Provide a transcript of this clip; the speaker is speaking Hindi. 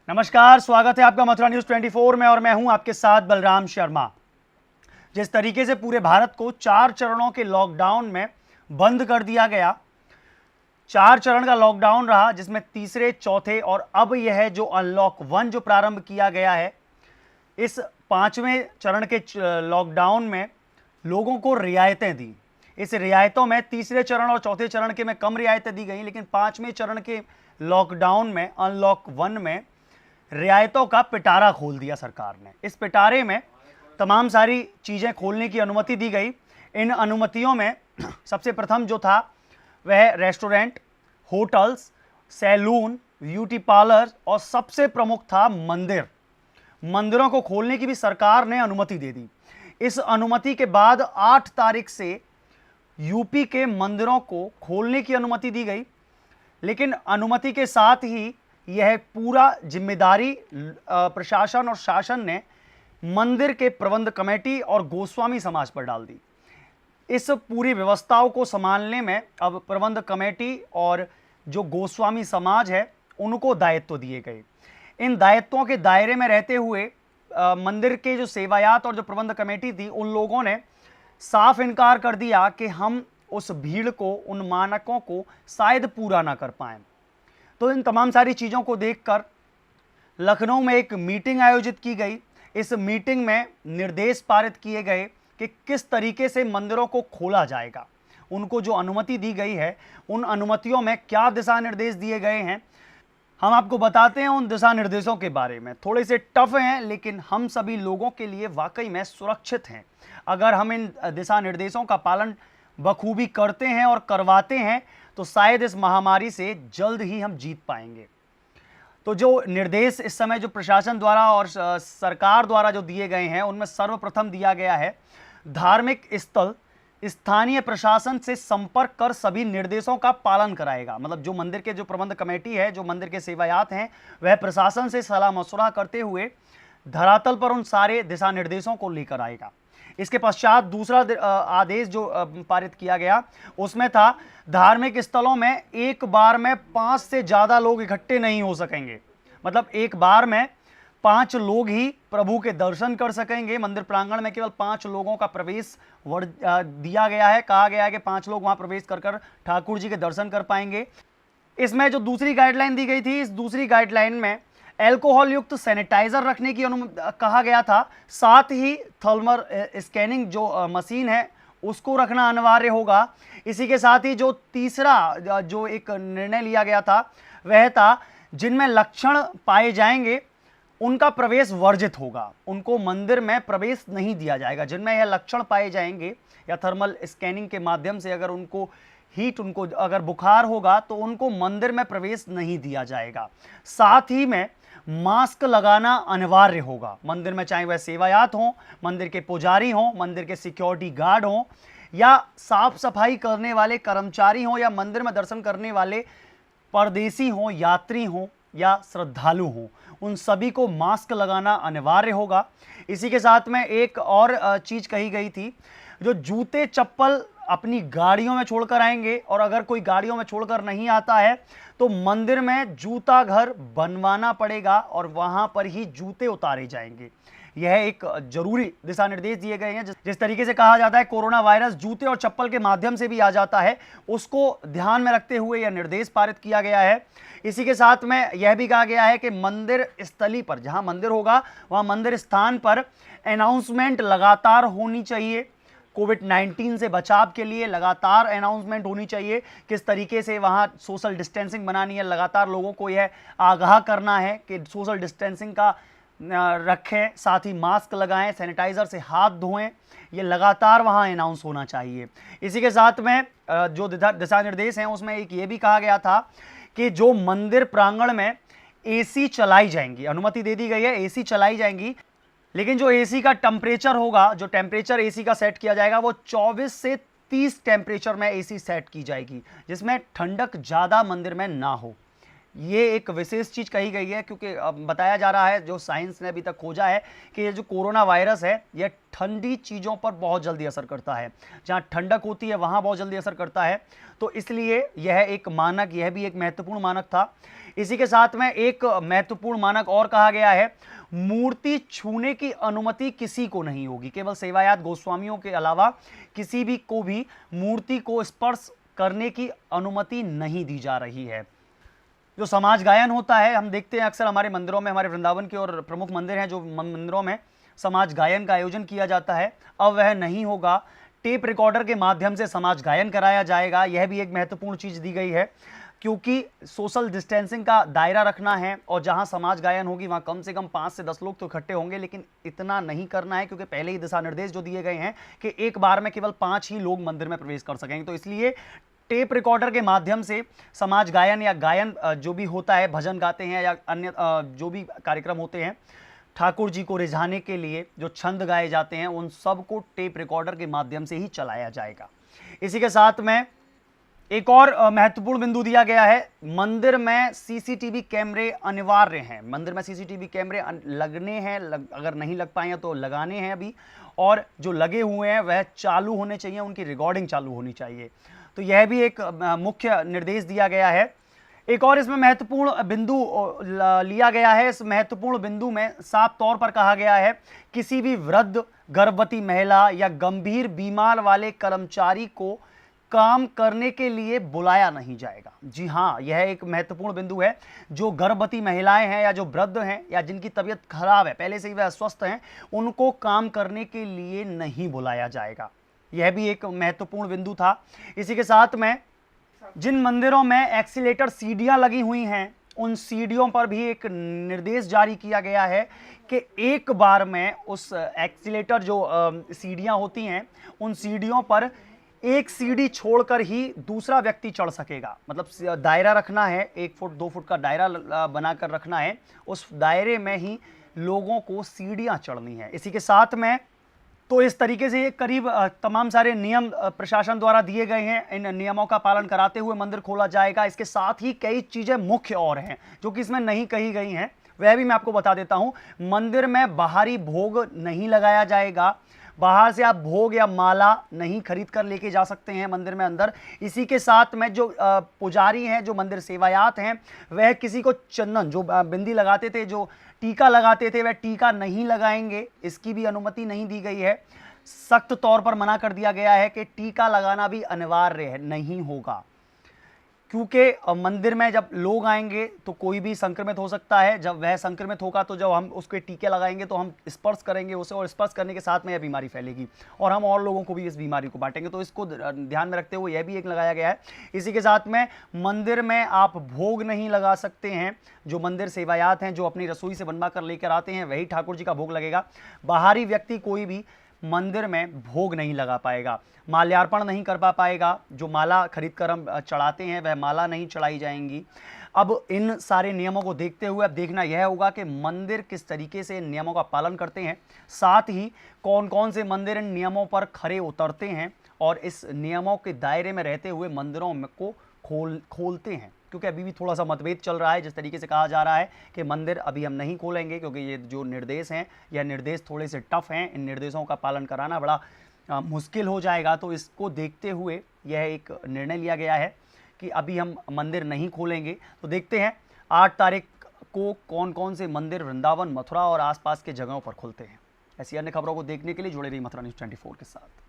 नमस्कार, स्वागत है आपका मथुरा न्यूज 24 में और मैं हूं आपके साथ बलराम शर्मा। जिस तरीके से पूरे भारत को 4 चरणों के लॉकडाउन में बंद कर दिया गया, 4 चरण का लॉकडाउन रहा, जिसमें तीसरे, चौथे और अब यह जो अनलॉक 1 जो प्रारंभ किया गया है, इस 5वें चरण के लॉकडाउन में लोगों को रियायतें दी। इस रियायतों में तीसरे चरण और चौथे चरण के में कम रियायतें दी गई, लेकिन 5वें चरण के लॉकडाउन में, अनलॉक 1 में रियायतों का पिटारा खोल दिया सरकार ने। इस पिटारे में तमाम सारी चीज़ें खोलने की अनुमति दी गई। इन अनुमतियों में सबसे प्रथम जो था वह restaurant, hotels, salon, beauty parlour और सबसे प्रमुख था मंदिर। मंदिरों को खोलने की भी सरकार ने अनुमति दे दी। इस अनुमति के बाद 8 तारीख से यूपी के मंदिरों को खोलने की अनुमति दी गई, लेकिन अनुमति के साथ ही यह पूरा जिम्मेदारी प्रशासन और शासन ने मंदिर के प्रबंध कमेटी और गोस्वामी समाज पर डाल दी। इस पूरी व्यवस्थाओं को संभालने में अब प्रबंध कमेटी और जो गोस्वामी समाज है उनको दायित्व दिए गए। इन दायित्वों के दायरे में रहते हुए मंदिर के जो सेवायात और जो प्रबंध कमेटी थी, उन लोगों ने साफ इनकार कर दिया कि हम उस भीड़ को, उन मानकों को शायद पूरा ना कर पाएं। तो इन तमाम सारी चीज़ों को देखकर लखनऊ में एक मीटिंग आयोजित की गई। इस मीटिंग में निर्देश पारित किए गए कि किस तरीके से मंदिरों को खोला जाएगा। उनको जो अनुमति दी गई है, उन अनुमतियों में क्या दिशा निर्देश दिए गए हैं, हम आपको बताते हैं उन दिशा निर्देशों के बारे में। थोड़े से टफ हैं, लेकिन हम सभी लोगों के लिए वाकई में सुरक्षित हैं। अगर हम इन दिशा निर्देशों का पालन बखूबी करते हैं और करवाते हैं तो शायद इस महामारी से जल्द ही हम जीत पाएंगे। तो जो निर्देश इस समय जो प्रशासन द्वारा और सरकार द्वारा जो दिए गए हैं, उनमें सर्वप्रथम दिया गया है, धार्मिक स्थल स्थानीय प्रशासन से संपर्क कर सभी निर्देशों का पालन कराएगा। मतलब जो मंदिर के जो प्रबंध कमेटी है, जो मंदिर के सेवायात हैं, वह प्रशासन से सलाह मशवरा करते हुए धरातल पर उन सारे दिशा निर्देशों को लेकर आएगा। इसके पश्चात दूसरा आदेश जो पारित किया गया, उसमें था धार्मिक स्थलों में एक बार में 5 से ज़्यादा लोग इकट्ठे नहीं हो सकेंगे। मतलब एक बार में 5 लोग ही प्रभु के दर्शन कर सकेंगे। मंदिर प्रांगण में केवल 5 लोगों का प्रवेश दिया गया है। कहा गया है कि 5 लोग वहां प्रवेश कर ठाकुर जी के दर्शन कर पाएंगे। इसमें जो दूसरी गाइडलाइन दी गई थी, इस दूसरी गाइडलाइन में एल्कोहल युक्त सैनिटाइजर रखने की कहा गया था। साथ ही थर्मल स्कैनिंग जो मशीन है उसको रखना अनिवार्य होगा। इसी के साथ ही जो तीसरा जो एक निर्णय लिया गया था, वह था जिनमें लक्षण पाए जाएंगे उनका प्रवेश वर्जित होगा। उनको मंदिर में प्रवेश नहीं दिया जाएगा। जिनमें यह लक्षण पाए जाएंगे या थर्मल स्कैनिंग के माध्यम से अगर उनको उनको अगर बुखार होगा तो उनको मंदिर में प्रवेश नहीं दिया जाएगा। साथ ही में मास्क लगाना अनिवार्य होगा मंदिर में, चाहे वह सेवायात हों, मंदिर के पुजारी हों, मंदिर के सिक्योरिटी गार्ड हों, या साफ सफाई करने वाले कर्मचारी हों, या मंदिर में दर्शन करने वाले परदेसी हों, यात्री हों या श्रद्धालु हों, उन सभी को मास्क लगाना अनिवार्य होगा। इसी के साथ में एक और चीज़ कही गई थी, जो जूते चप्पल अपनी गाड़ियों में छोड़कर आएंगे और अगर कोई गाड़ियों में छोड़कर नहीं आता है तो मंदिर में जूता घर बनवाना पड़ेगा और वहां पर ही जूते उतारे जाएंगे। यह एक जरूरी दिशा निर्देश दिए गए हैं। जिस तरीके से कहा जाता है कोरोना वायरस जूते और चप्पल के माध्यम से भी आ जाता है, उसको ध्यान में रखते हुए यह निर्देश पारित किया गया है। इसी के साथ में यह भी कहा गया है कि मंदिर स्थली पर, जहां मंदिर होगा वहां मंदिर स्थान पर अनाउंसमेंट लगातार होनी चाहिए। कोविड-19 से बचाव के लिए लगातार अनाउंसमेंट होनी चाहिए। किस तरीके से वहाँ सोशल डिस्टेंसिंग बनानी है, लगातार लोगों को यह आगाह करना है कि सोशल डिस्टेंसिंग का रखें, साथ ही मास्क लगाएं, सैनिटाइज़र से हाथ धोएं। ये लगातार वहाँ अनाउंस होना चाहिए। इसी के साथ में जो दिशा निर्देश हैं उसमें एक ये भी कहा गया था कि जो मंदिर प्रांगण में एसी चलाई जाएंगी, अनुमति दे दी गई है, एसी चलाई जाएंगी, लेकिन जो एसी का टेम्परेचर होगा, जो टेम्परेचर एसी का सेट किया जाएगा, वो 24 से 30 टेम्परेचर में एसी सेट की जाएगी, जिसमें ठंडक ज़्यादा मंदिर में ना हो। ये एक विशेष चीज कही गई है, क्योंकि अब बताया जा रहा है, जो साइंस ने अभी तक खोजा है, कि ये जो कोरोना वायरस है यह ठंडी चीज़ों पर बहुत जल्दी असर करता है। जहाँ ठंडक होती है वहाँ बहुत जल्दी असर करता है। तो इसलिए यह एक मानक, यह भी एक महत्वपूर्ण मानक था। इसी के साथ में एक महत्वपूर्ण मानक और कहा गया है, मूर्ति छूने की अनुमति किसी को नहीं होगी। केवल सेवायात गोस्वामियों के अलावा किसी भी को भी मूर्ति को स्पर्श करने की अनुमति नहीं दी जा रही है। जो समाज गायन होता है, हम देखते हैं अक्सर हमारे मंदिरों में, हमारे वृंदावन के और प्रमुख मंदिर हैं जो मंदिरों में समाज गायन का आयोजन किया जाता है, अब वह नहीं होगा। टेप रिकॉर्डर के माध्यम से समाज गायन कराया जाएगा। यह भी एक महत्वपूर्ण चीज़ दी गई है, क्योंकि सोशल डिस्टेंसिंग का दायरा रखना है, और जहां समाज गायन होगी वहां कम से कम 5 से 10 लोग तो इकट्ठे होंगे, लेकिन इतना नहीं करना है, क्योंकि पहले ही दिशा निर्देश जो दिए गए हैं कि एक बार में केवल 5 ही लोग मंदिर में प्रवेश कर सकेंगे। तो इसलिए टेप रिकॉर्डर के माध्यम से समाज गायन या गायन जो भी होता है, भजन गाते हैं या अन्य जो भी कार्यक्रम होते हैं, ठाकुर जी को रिझाने के लिए जो छंद गाए जाते हैं, उन सब को टेप रिकॉर्डर के माध्यम से ही चलाया जाएगा। इसी के साथ में एक और महत्वपूर्ण बिंदु दिया गया है, मंदिर में सीसीटीवी कैमरे अनिवार्य हैं। मंदिर में सीसीटीवी कैमरे लगने हैं, अगर नहीं लग पाए हैं तो लगाने हैं अभी, और जो लगे हुए हैं वह चालू होने चाहिए, उनकी रिकॉर्डिंग चालू होनी चाहिए। तो यह भी एक मुख्य निर्देश दिया गया है। एक और इसमें महत्वपूर्ण बिंदु लिया गया है। इस महत्वपूर्ण बिंदु में साफ तौर पर कहा गया है, किसी भी वृद्ध, गर्भवती महिला या गंभीर बीमार वाले कर्मचारी को काम करने के लिए बुलाया नहीं जाएगा। जी हाँ, यह एक महत्वपूर्ण बिंदु है। जो गर्भवती महिलाएं हैं या जो वृद्ध हैं या जिनकी तबीयत खराब है, पहले से ही वह अस्वस्थ हैं, उनको काम करने के लिए नहीं बुलाया जाएगा। यह भी एक महत्वपूर्ण बिंदु था। इसी के साथ में जिन मंदिरों में एक्सीलेटर सीढ़ियां लगी हुई हैं, उन सीढ़ियों पर भी एक निर्देश जारी किया गया है कि एक बार में उस एक्सीलेटर जो सीढ़ियां होती हैं, उन सीढ़ियों पर एक सीढ़ी छोड़कर ही दूसरा व्यक्ति चढ़ सकेगा। मतलब दायरा रखना है, 1 फुट 2 फुट का दायरा बनाकर रखना है, उस दायरे में ही लोगों को सीढ़ियां चढ़नी है। इसी के साथ में तो इस तरीके से ये करीब तमाम सारे नियम प्रशासन द्वारा दिए गए हैं। इन नियमों का पालन कराते हुए मंदिर खोला जाएगा। इसके साथ ही कई चीज़ें मुख्य और हैं जो कि इसमें नहीं कही गई हैं, वह भी मैं आपको बता देता हूं। मंदिर में बाहरी भोग नहीं लगाया जाएगा। बाहर से आप भोग या माला नहीं खरीद कर लेके जा सकते हैं मंदिर में अंदर। इसी के साथ में जो पुजारी हैं, जो मंदिर सेवायात हैं, वह किसी को चंदन, जो बिंदी लगाते थे, जो टीका लगाते थे, वह टीका नहीं लगाएंगे। इसकी भी अनुमति नहीं दी गई है। सख्त तौर पर मना कर दिया गया है कि टीका लगाना भी अनिवार्य है, नहीं होगा, क्योंकि मंदिर में जब लोग आएंगे तो कोई भी संक्रमित हो सकता है। जब वह संक्रमित होगा तो जब हम उसके टीके लगाएंगे तो हम स्पर्श करेंगे उसे, और स्पर्श करने के साथ में यह बीमारी फैलेगी और हम और लोगों को भी इस बीमारी को बांटेंगे। तो इसको ध्यान में रखते हुए यह भी एक लगाया गया है। इसी के साथ में मंदिर में आप भोग नहीं लगा सकते हैं। जो मंदिर सेवायात हैं, जो अपनी रसोई से बनवा कर लेकर आते हैं, वही ठाकुर जी का भोग लगेगा। बाहरी व्यक्ति कोई भी मंदिर में भोग नहीं लगा पाएगा, माल्यार्पण नहीं कर पाएगा। जो माला खरीद कर हम चढ़ाते हैं वह माला नहीं चढ़ाई जाएंगी। अब इन सारे नियमों को देखते हुए अब देखना यह होगा कि मंदिर किस तरीके से इन नियमों का पालन करते हैं, साथ ही कौन कौन से मंदिर इन नियमों पर खरे उतरते हैं और इस नियमों के दायरे में रहते हुए मंदिरों को खोलते हैं। क्योंकि अभी भी थोड़ा सा मतभेद चल रहा है। जिस तरीके से कहा जा रहा है कि मंदिर अभी हम नहीं खोलेंगे, क्योंकि ये जो निर्देश हैं, यह निर्देश थोड़े से टफ हैं, इन निर्देशों का पालन कराना बड़ा मुश्किल हो जाएगा। तो इसको देखते हुए यह एक निर्णय लिया गया है कि अभी हम मंदिर नहीं खोलेंगे। तो देखते हैं 8 तारीख को कौन कौन से मंदिर वृंदावन, मथुरा और आसपास के जगहों पर खुलते हैं। ऐसी अन्य खबरों को देखने के लिए जुड़े रहिए मथुरा न्यूज़ 24 के साथ।